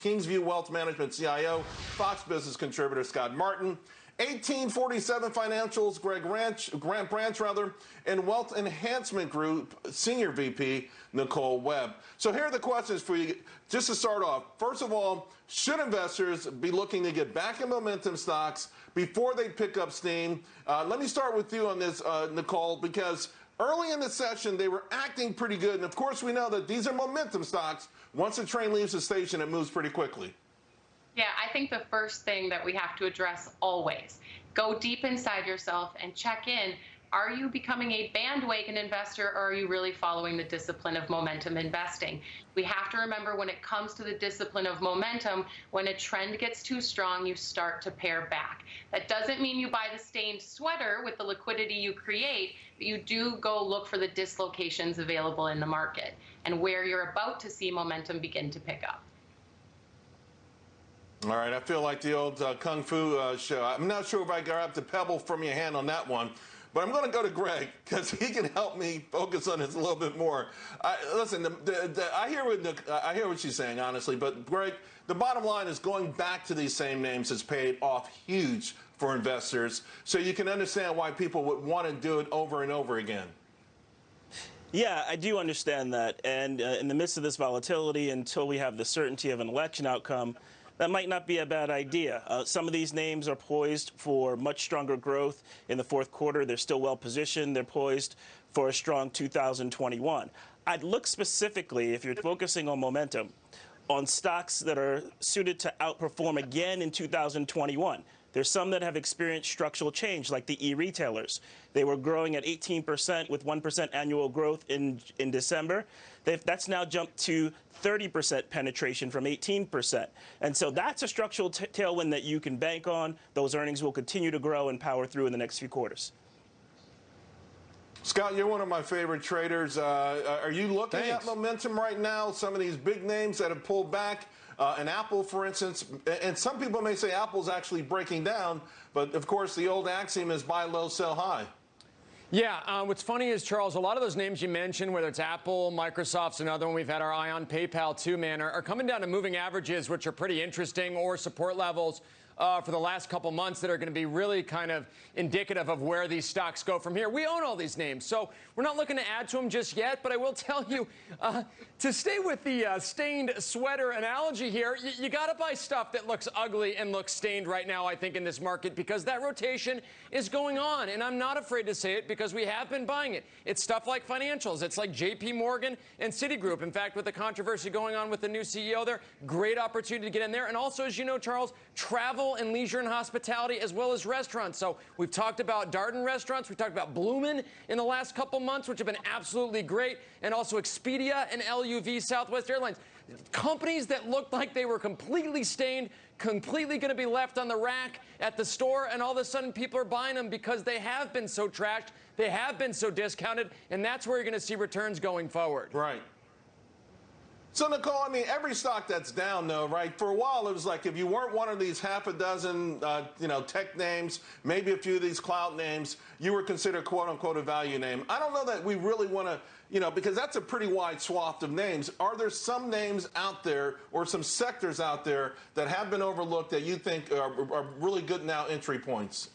Kingsview Wealth Management CIO, Fox Business contributor Scott Martin, 1847 Financials Grant Branch, and Wealth Enhancement Group Senior VP Nicole Webb. So here are the questions for you. Just to start off, first of all, should investors be looking to get back in momentum stocks before they pick up steam? Let me start with you on this, Nicole, because early in the session, they were acting pretty good. And of course, we know that these are momentum stocks. Once the train leaves the station, it moves pretty quickly. Yeah, I think the first thing that we have to address always, go deep inside yourself and check in. Are you becoming a bandwagon investor, or are you really following the discipline of momentum investing? We have to remember, when it comes to the discipline of momentum, when a trend gets too strong, you start to pare back. That doesn't mean you buy the stained sweater with the liquidity you create, but you do go look for the dislocations available in the market and where you're about to see momentum begin to pick up. All right, I feel like the old Kung Fu show. I'm not sure if I grabbed the pebble from your hand on that one, but I'm going to go to Greg because he can help me focus on this a little bit more. Listen, I hear what she's saying, honestly, but Greg, the bottom line is going back to these same names has paid off huge for investors, so you can understand why people would want to do it over and over again. Yeah, I do understand that, and in the midst of this volatility, until we have the certainty of an election outcome, that might not be a bad idea. Some of these names are poised for much stronger growth in the fourth quarter. They're still well positioned. They're poised for a strong 2021. I'd look specifically, if you're focusing on momentum, on stocks that are suited to outperform again in 2021. There's some that have experienced structural change, like the e-retailers. They were growing at 18% with 1% annual growth in December. That's now jumped to 30% penetration from 18%. And so that's a structural tailwind that you can bank on. Those earnings will continue to grow and power through in the next few quarters. Scott, you're one of my favorite traders. Are you looking at momentum right now? Some of these big names that have pulled back, an Apple, for instance, and some people may say Apple's actually breaking down, but of course the old axiom is buy low, sell high. Yeah, what's funny is, Charles, a lot of those names you mentioned, whether it's Apple, Microsoft's another one, we've had our eye on PayPal too, man, are coming down to moving averages, which are pretty interesting, or support levels for the last couple months that are going to be really kind of indicative of where these stocks go from here. We own all these names, so we're not looking to add to them just yet, but I will tell you, to stay with the stained sweater analogy here, you got to buy stuff that looks ugly and looks stained right now, I think, in this market, because that rotation is going on, and I'm not afraid to say it because we have been buying it. It's stuff like financials. It's like JP Morgan and Citigroup. In fact, with the controversy going on with the new CEO there, great opportunity to get in there. And also, as you know, Charles, travel and leisure and hospitality, as well as restaurants. So we've talked about Darden restaurants. We talked about Bloomin' in the last couple months, which have been absolutely great. And also Expedia and LUV, Southwest Airlines. Companies that looked like they were completely stained, completely going to be left on the rack at the store, and all of a sudden people are buying them because they have been so trashed, they have been so discounted, and that's where you're going to see returns going forward. Right. So, Nicole, I mean, every stock that's down, though, right, for a while it was like if you weren't one of these half a dozen, tech names, maybe a few of these cloud names, you were considered, quote-unquote, a value name. I don't know that we really want to, because that's a pretty wide swath of names. Are there some names out there or some sectors out there that have been overlooked that you think are really good now entry points?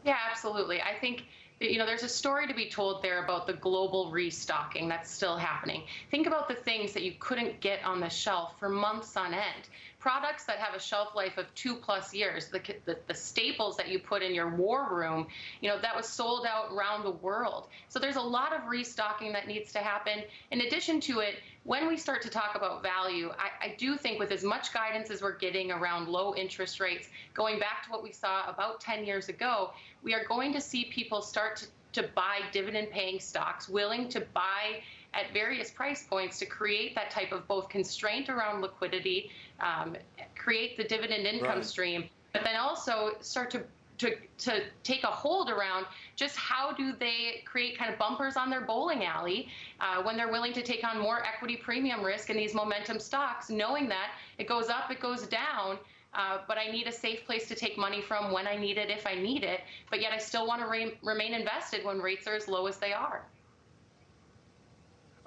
Yeah, absolutely. I think, there's a story to be told there about the global restocking that's still happening. Think about the things that you couldn't get on the shelf for months on end. Products that have a shelf life of 2+ years, the staples that you put in your war room, that was sold out around the world. So there's a lot of restocking that needs to happen. In addition to it, when we start to talk about value, I do think with as much guidance as we're getting around low interest rates, going back to what we saw about 10 years ago, we are going to see people start to buy dividend-paying stocks, willing to buy at various price points to create that type of both constraint around liquidity, create the dividend income stream, but then also start to take a hold around just how do they create kind of bumpers on their bowling alley when they're willing to take on more equity premium risk in these momentum stocks, knowing that it goes up, it goes down, but I need a safe place to take money from when I need it, if I need it, but yet I still want to remain invested when rates are as low as they are.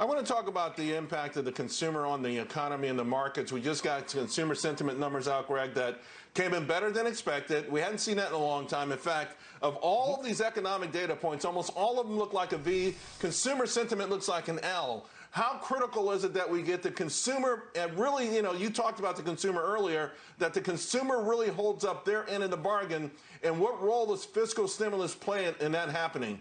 I want to talk about the impact of the consumer on the economy and the markets. We just got consumer sentiment numbers out, Greg, that came in better than expected. We hadn't seen that in a long time. In fact, of all of these economic data points, almost all of them look like a V. Consumer sentiment looks like an L. How critical is it that we get the consumer, and really, you talked about the consumer earlier, that the consumer really holds up their end of the bargain, and what role does fiscal stimulus play in that happening?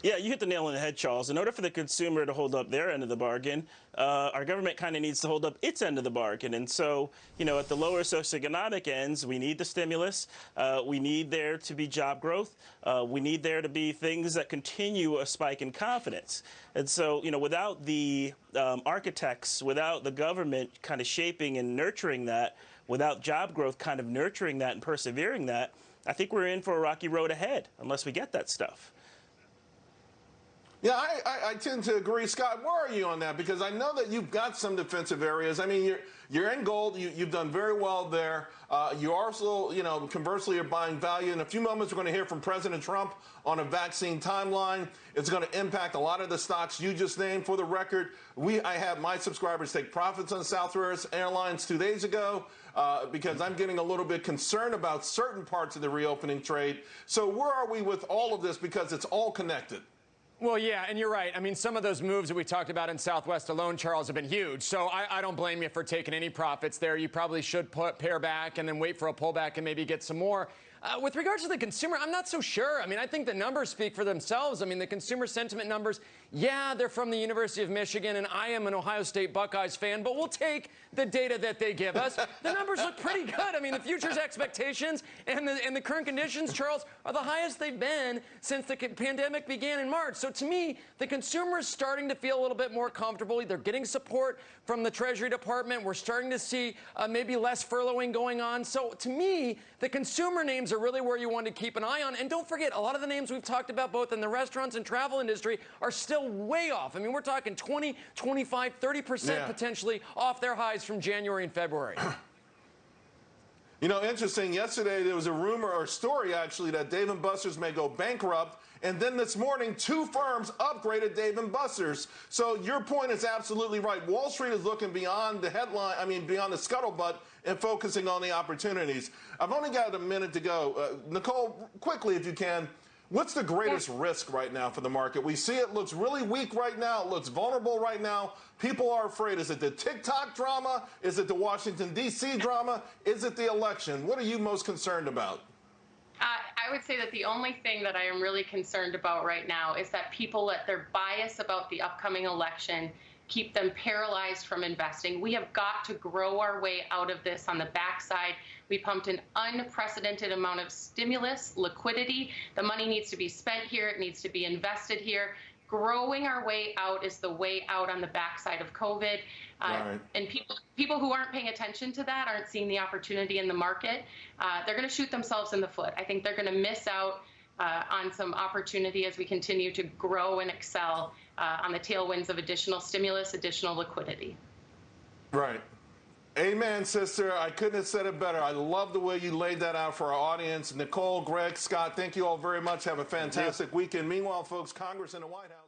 Yeah, you hit the nail on the head, Charles. In order for the consumer to hold up their end of the bargain, our government kind of needs to hold up its end of the bargain. And so, at the lower socioeconomic ends, we need the stimulus. We need there to be job growth. We need there to be things that continue a spike in confidence. And so, without the architects, without the government kind of shaping and nurturing that, without job growth kind of nurturing that and persevering that, I think we're in for a rocky road ahead unless we get that stuff. Yeah, I tend to agree. Scott, where are you on that? Because I know that you've got some defensive areas. I mean, you're in gold. You've done very well there. You also, conversely, are buying value. In a few moments, we're going to hear from President Trump on a vaccine timeline. It's going to impact a lot of the stocks you just named. For the record, I had my subscribers take profits on Southwest Airlines 2 days ago because I'm getting a little bit concerned about certain parts of the reopening trade. So where are we with all of this? Because it's all connected. Well, yeah, and you're right. I mean, some of those moves that we talked about in Southwest alone, Charles, have been huge. So I don't blame you for taking any profits there. You probably should pare back and then wait for a pullback and maybe get some more. With regards to the consumer, I'm not so sure. I mean, I think the numbers speak for themselves. I mean, the consumer sentiment numbers, yeah, they're from the University of Michigan, and I am an Ohio State Buckeyes fan, but we'll take the data that they give us. The numbers look pretty good. I mean, the future's expectations and the current conditions, Charles, are the highest they've been since the pandemic began in March. So to me, the consumer is starting to feel a little bit more comfortable. They're getting support from the Treasury Department. We're starting to see maybe less furloughing going on. So to me, the consumer names are really where you want to keep an eye on. And don't forget, a lot of the names we've talked about both in the restaurants and travel industry are still way off. I mean, we're talking 20, 25, 30% potentially off their highs from January and February. Interesting. Yesterday, there was a rumor or story, actually, that Dave & Buster's may go bankrupt. And then this morning, 2 firms upgraded Dave & Buster's. So your point is absolutely right. Wall Street is looking beyond the headline, beyond the scuttlebutt, and focusing on the opportunities. I've only got a minute to go. Nicole, quickly, if you can, what's the greatest risk right now for the market? We see it looks really weak right now. It looks vulnerable right now. People are afraid. Is it the TikTok drama? Is it the Washington, D.C. drama? Is it the election? What are you most concerned about? I would say that the only thing that I am really concerned about right now is that people let their bias about the upcoming election keep them paralyzed from investing. We have got to grow our way out of this on the backside. We pumped an unprecedented amount of stimulus, liquidity. The money needs to be spent here. It needs to be invested here. Growing our way out is the way out on the backside of COVID. Right. And people who aren't paying attention to that, aren't seeing the opportunity in the market, they're going to shoot themselves in the foot. I think they're going to miss out on some opportunity as we continue to grow and excel on the tailwinds of additional stimulus, additional liquidity. Right. Amen, sister. I couldn't have said it better. I love the way you laid that out for our audience. Nicole, Greg, Scott, thank you all very much. Have a fantastic weekend. Meanwhile, folks, Congress and the White House.